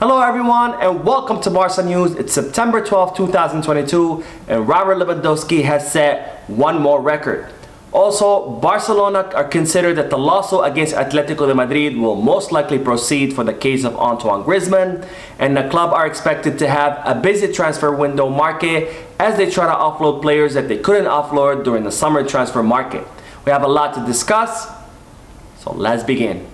Hello everyone and welcome to Barca News. It's September 12, 2022 and Robert Lewandowski has set one more record. Also, Barcelona are considered that the lawsuit against Atletico de Madrid will most likely proceed for the case of Antoine Griezmann, and the club are expected to have a busy transfer window market as they try to offload players that they couldn't offload during the summer transfer market. We have a lot to discuss, so let's begin.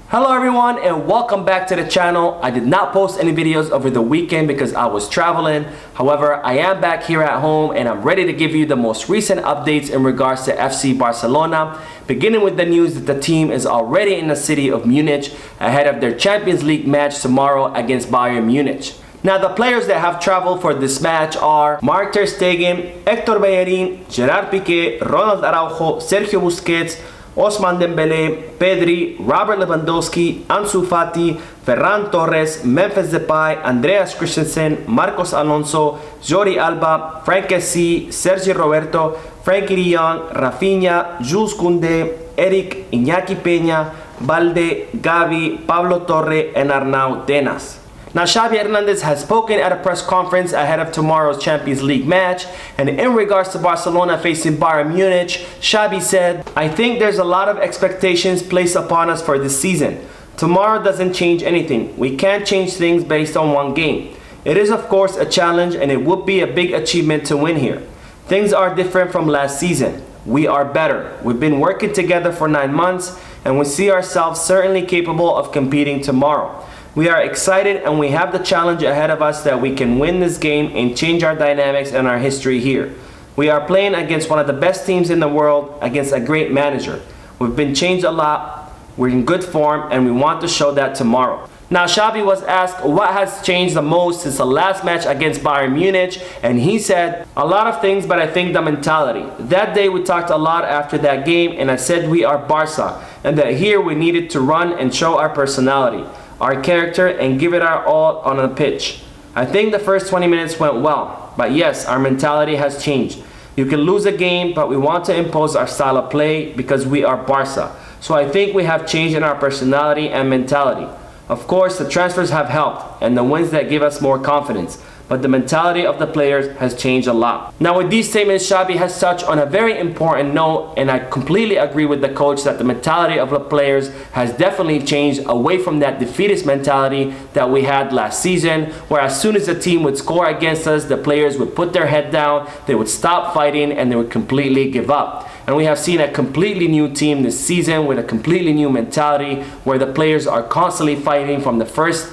Hello everyone and welcome back to the channel. I did not post any videos over the weekend because I was traveling. However, I am back here at home and I'm ready to give you the most recent updates in regards to FC Barcelona, beginning with the news that the team is already in the city of Munich ahead of their Champions League match tomorrow against Bayern Munich. Now the players that have traveled for this match are Marc Ter Stegen, Héctor Bellerin, Gerard Pique, Ronald Araujo, Sergio Busquets, Ousmane Dembélé, Pedri, Robert Lewandowski, Ansu Fati, Ferran Torres, Memphis Depay, Andreas Christensen, Marcos Alonso, Jordi Alba, Frank Kessie, Sergi Roberto, Frenkie de Jong, Rafinha, Jules Koundé, Eric, Iñaki Peña, Balde, Gavi, Pablo Torre, and Arnau Tenas. Now Xavi Hernandez has spoken at a press conference ahead of tomorrow's Champions League match, and in regards to Barcelona facing Bayern Munich, Xavi said, "I think there's a lot of expectations placed upon us for this season. Tomorrow doesn't change anything. We can't change things based on one game. It is of course a challenge and it would be a big achievement to win here. Things are different from last season. We are better. We've been working together for 9 months and we see ourselves certainly capable of competing tomorrow. We are excited and we have the challenge ahead of us that we can win this game and change our dynamics and our history here. We are playing against one of the best teams in the world, against a great manager. We've been changed a lot, we're in good form, and we want to show that tomorrow." Now Xavi was asked what has changed the most since the last match against Bayern Munich, and he said, "A lot of things, but I think the mentality. That day we talked a lot after that game and I said we are Barca and that here we needed to run and show our personality, our character, and give it our all on the pitch. I think the first 20 minutes went well, but yes, our mentality has changed. You can lose a game, but we want to impose our style of play because we are Barca. So I think we have changed in our personality and mentality. Of course, the transfers have helped and the wins that give us more confidence, but the mentality of the players has changed a lot." Now with these statements, Xavi has touched on a very important note, and I completely agree with the coach that the mentality of the players has definitely changed away from that defeatist mentality that we had last season, where as soon as the team would score against us, the players would put their head down, they would stop fighting, and they would completely give up. And we have seen a completely new team this season with a completely new mentality where the players are constantly fighting from the first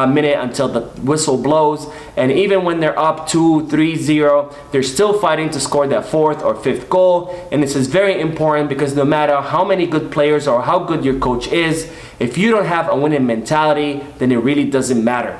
minute until the whistle blows, and even when they're up 2-3-0, they're still fighting to score that 4th or 5th goal. And this is very important because no matter how many good players or how good your coach is, if you don't have a winning mentality, then it really doesn't matter.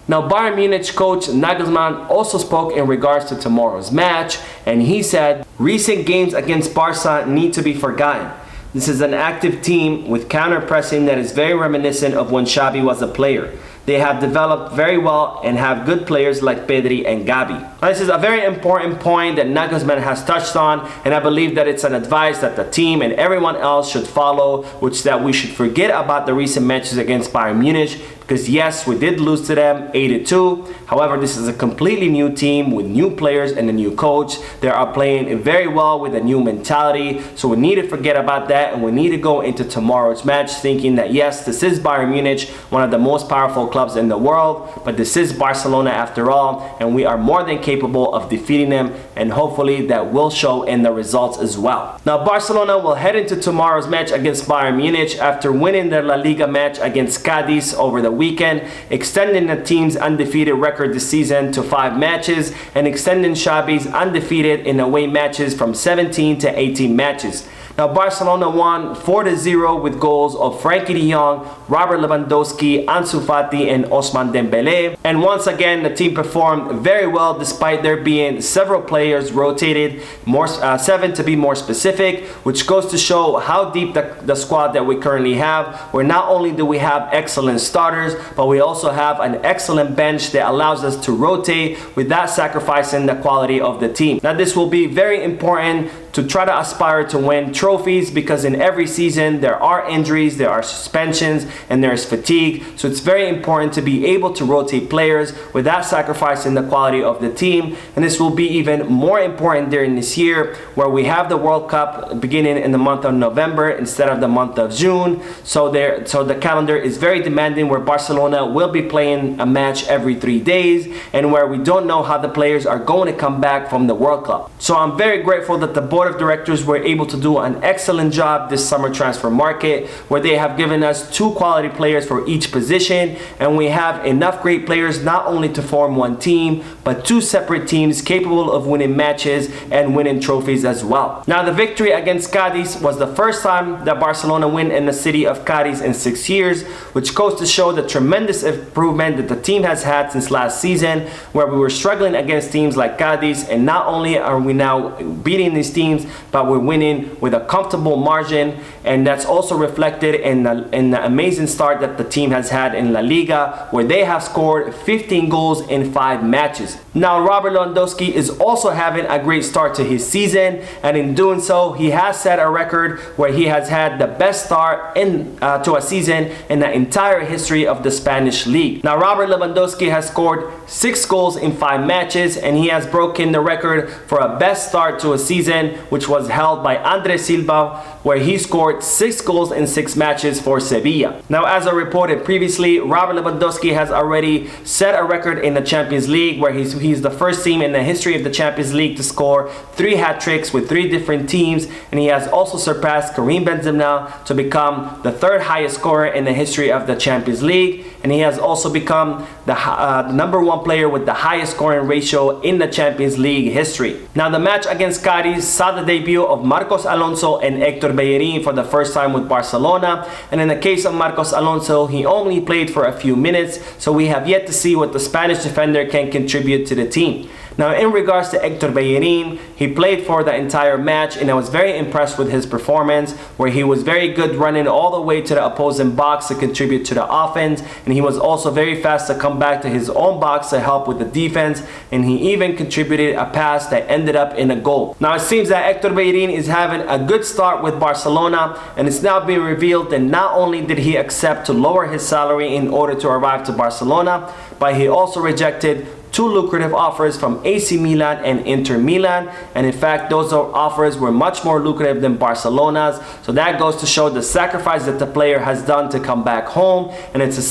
Now Bayern Munich coach Nagelsmann also spoke in regards to tomorrow's match, and he said, "Recent games against Barca need to be forgotten. This is an active team with counter-pressing that is very reminiscent of when Xavi was a player. They have developed very well and have good players like Pedri and Gavi." Now, this is a very important point that Nagelsmann has touched on, and I believe that it's an advice that the team and everyone else should follow, which that we should forget about the recent matches against Bayern Munich, because yes, we did lose to them 8-2. However, this is a completely new team with new players and a new coach. They are playing very well with a new mentality, so we need to forget about that and we need to go into tomorrow's match thinking that yes, this is Bayern Munich, one of the most powerful clubs in the world, but this is Barcelona after all, and we are more than capable of defeating them, and hopefully that will show in the results as well. Now Barcelona will head into tomorrow's match against Bayern Munich after winning their La Liga match against Cadiz over the weekend, extending the team's undefeated record this season to 5 matches and extending Xavi's undefeated in away matches from 17 to 18 matches. Now Barcelona won 4-0 with goals of Frenkie de Jong, Robert Lewandowski, Ansu Fati, and Ousmane Dembélé. And once again, the team performed very well despite there being several players rotated, 7 to be more specific, which goes to show how deep the squad that we currently have, where not only do we have excellent starters, but we also have an excellent bench that allows us to rotate without sacrificing the quality of the team. Now this will be very important to try to aspire to win trophies, because in every season there are injuries, there are suspensions, and there's fatigue. So it's very important to be able to rotate players without sacrificing the quality of the team. And this will be even more important during this year, where we have the World Cup beginning in the month of November instead of the month of June. So the calendar is very demanding, where Barcelona will be playing a match every 3 days, and where we don't know how the players are going to come back from the World Cup. So I'm very grateful that the board of directors were able to do an excellent job this summer transfer market, where they have given us 2 quality players for each position, and we have enough great players not only to form one team, but 2 separate teams capable of winning matches and winning trophies as well. Now, the victory against Cadiz was the first time that Barcelona win in the city of Cadiz in 6 years, which goes to show the tremendous improvement that the team has had since last season, where we were struggling against teams like Cadiz, and not only are we now beating these teams, but we're winning with a comfortable margin, and that's also reflected in the amazing start that the team has had in La Liga, where they have scored 15 goals in 5 matches. Now, Robert Lewandowski is also having a great start to his season, and in doing so, he has set a record where he has had the best start to a season in the entire history of the Spanish league. Now, Robert Lewandowski has scored 6 goals in 5 matches, and he has broken the record for a best start to a season, which was held by Andre Silva, where he scored 6 goals in 6 matches for Sevilla. Now, as I reported previously, Robert Lewandowski has already set a record in the Champions League, where he's the first team in the history of the Champions League to score 3 hat-tricks with 3 different teams, and he has also surpassed Karim Benzema to become the 3rd highest scorer in the history of the Champions League, and he has also become the #1 player with the highest scoring ratio in the Champions League history. Now, the match against Cadiz saw the debut of Marcos Alonso and Héctor Bellerín for the first time with Barcelona, and in the case of Marcos Alonso, he only played for a few minutes, so we have yet to see what the Spanish defender can contribute to the team. Now, in regards to Héctor Bellerín, he played for the entire match, and I was very impressed with his performance, where he was very good running all the way to the opposing box to contribute to the offense, and he was also very fast to come back to his own box to help with the defense, and he even contributed a pass that ended up in a goal. Now, it seems that Héctor Bellerín is having a good start with Barcelona, and it's now being revealed that not only did he accept to lower his salary in order to arrive to Barcelona, but he also rejected 2 lucrative offers from AC Milan and Inter Milan, and in fact those offers were much more lucrative than Barcelona's. So that goes to show the sacrifice that the player has done to come back home, and it's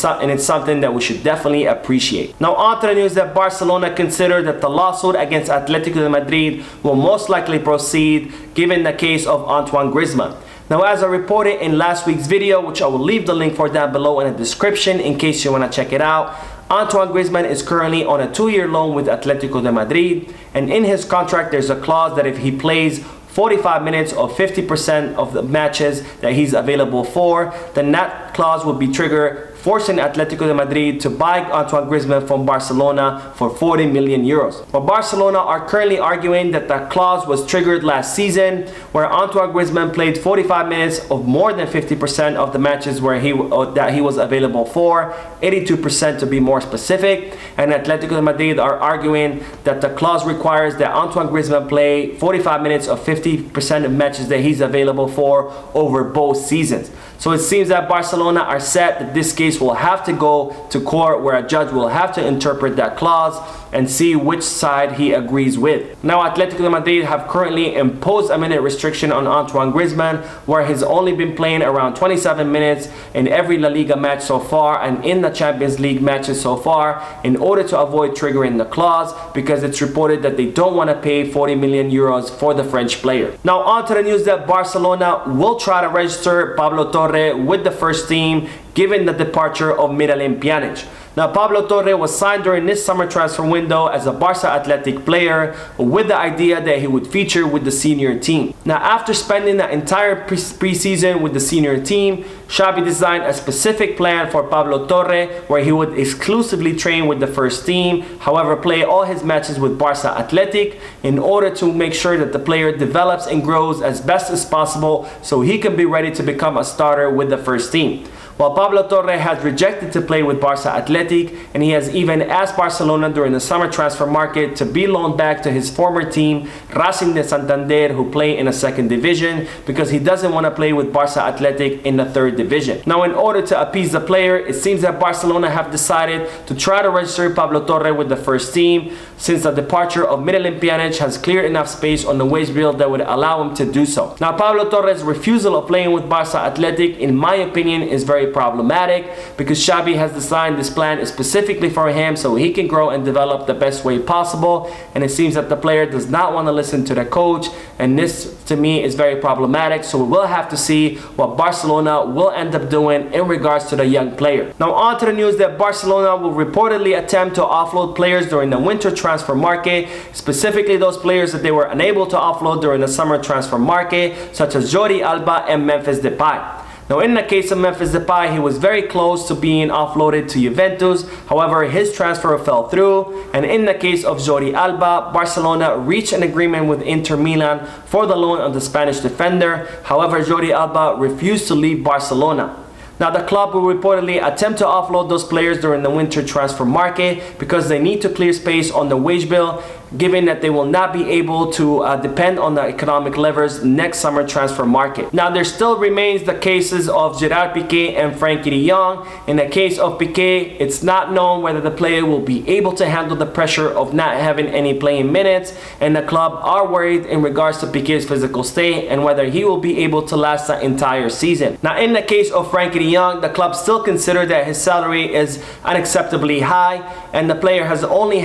something that we should definitely appreciate. Now, on to the news that Barcelona consider that the lawsuit against Atletico de Madrid will most likely proceed, given the case of Antoine Griezmann. Now, as I reported in last week's video, which I will leave the link for down below in the description in case you want to check it out, Antoine Griezmann is currently on a 2-year loan with Atletico de Madrid, and in his contract there's a clause that if he plays 45 minutes or 50% of the matches that he's available for, then that clause will be triggered, forcing Atletico de Madrid to buy Antoine Griezmann from Barcelona for 40 million euros. But Barcelona are currently arguing that that clause was triggered last season, where Antoine Griezmann played 45 minutes of more than 50% of the matches that he was available for, 82% to be more specific, and Atletico de Madrid are arguing that the clause requires that Antoine Griezmann play 45 minutes of 50% of matches that he's available for over both seasons. So it seems that Barcelona are set that this case will have to go to court, where a judge will have to interpret that clause and see which side he agrees with. Now, Atletico de Madrid have currently imposed a minute restriction on Antoine Griezmann, where he's only been playing around 27 minutes in every La Liga match so far and in the Champions League matches so far, in order to avoid triggering the clause, because it's reported that they don't want to pay 40 million euros for the French player. Now, on to the news that Barcelona will try to register Pablo Torre with the first team, given the departure of Miralem Pjanic. Now, Pablo Torre was signed during this summer transfer window as a Barca Athletic player, with the idea that he would feature with the senior team. Now, after spending the entire preseason with the senior team, Xavi designed a specific plan for Pablo Torre, where he would exclusively train with the first team, however play all his matches with Barca Athletic, in order to make sure that the player develops and grows as best as possible so he can be ready to become a starter with the first team. While Pablo Torre has rejected to play with Barca Athletic, and he has even asked Barcelona during the summer transfer market to be loaned back to his former team, Racing de Santander, who play in a second division, because he doesn't want to play with Barca Athletic in the third division. Now, in order to appease the player, it seems that Barcelona have decided to try to register Pablo Torre with the first team, since the departure of Miralem Pjanic has cleared enough space on the wage bill that would allow him to do so. Now, Pablo Torre's refusal of playing with Barca Athletic, in my opinion, is very problematic, because Xavi has designed this plan specifically for him so he can grow and develop the best way possible, and it seems that the player does not want to listen to the coach, and this to me is very problematic. So we will have to see what Barcelona will end up doing in regards to the young player. Now, on to the news that Barcelona will reportedly attempt to offload players during the winter transfer market, specifically those players that they were unable to offload during the summer transfer market, such as Jordi Alba and Memphis Depay. Now, in the case of Memphis Depay, he was very close to being offloaded to Juventus. However, his transfer fell through. And in the case of Jordi Alba, Barcelona reached an agreement with Inter Milan for the loan of the Spanish defender. However, Jordi Alba refused to leave Barcelona. Now, the club will reportedly attempt to offload those players during the winter transfer market because they need to clear space on the wage bill, given that they will not be able to depend on the economic levers next summer transfer market. Now, there still remains the cases of Gerard Pique and Frankie de Jong. In the case of Pique, it's not known whether the player will be able to handle the pressure of not having any playing minutes, and the club are worried in regards to Pique's physical state and whether he will be able to last the entire season. Now, in the case of Frankie de Jong, the club still consider that his salary is unacceptably high, and the player has only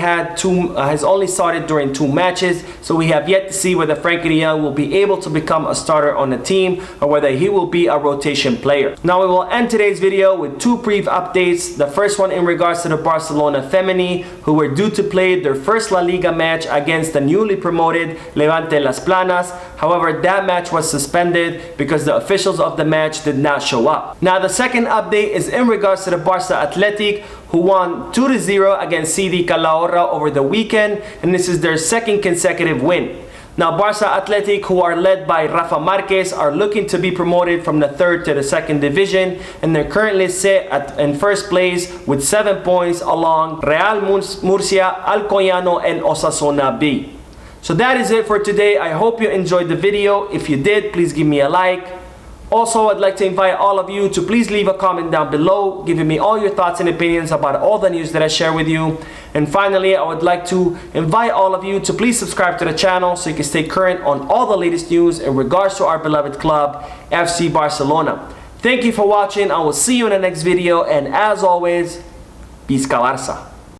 started during 2 matches, so we have yet to see whether Frankie de Jong will be able to become a starter on the team or whether he will be a rotation player. Now, we will end today's video with 2 brief updates. The first one in regards to the Barcelona Femení, who were due to play their first La Liga match against the newly promoted Levante Las Planas. However, that match was suspended because the officials of the match did not show up. Now, the second update is in regards to the Barca Athletic, who won 2-0 against CD Calahorra over the weekend, and this is their second consecutive win. Now, Barca Athletic, who are led by Rafa Marquez, are looking to be promoted from the 3rd to the 2nd division, and they're currently set in first place with 7 points along Real Murcia, Alcoyano, and Osasuna B. So that is it for today. I hope you enjoyed the video. If you did, please give me a like. Also, I'd like to invite all of you to please leave a comment down below, giving me all your thoughts and opinions about all the news that I share with you. And finally, I would like to invite all of you to please subscribe to the channel so you can stay current on all the latest news in regards to our beloved club, FC Barcelona. Thank you for watching. I will see you in the next video, and as always, Visca Barça.